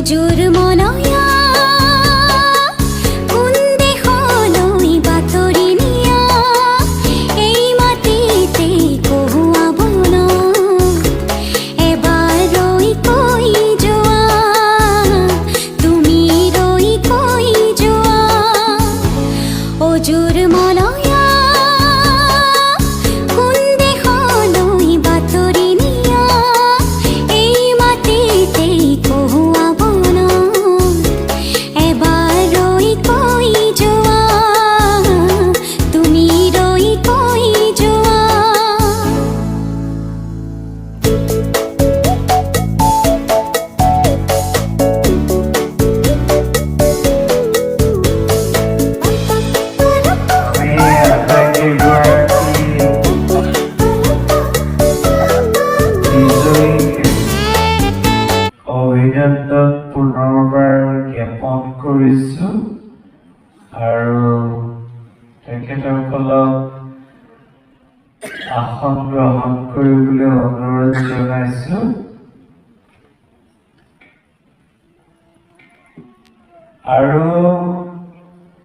অজুৰ মনয়া কোন দেশলৈ বাতৰি নিয়া এই মাটিতে কহুৱাব ন এবাৰ ৰৈ কৈ যোৱা তুমি ৰৈ কৈ যোৱা অজুৰ মনয়া কোন দেশলৈ বাতৰি নিয়া এই মাটিতে কহুৱাব ন এবাৰ ৰৈ কৈ যোৱা তুমি ৰৈ কৈ যোৱা অভিনন্দন পুনৰবাৰ জ্ঞাপন কৰিছোঁ আৰু তেখেতসকলক আসন গ্ৰহণ কৰিবলৈ অনুৰোধ জনাইছোঁ আৰু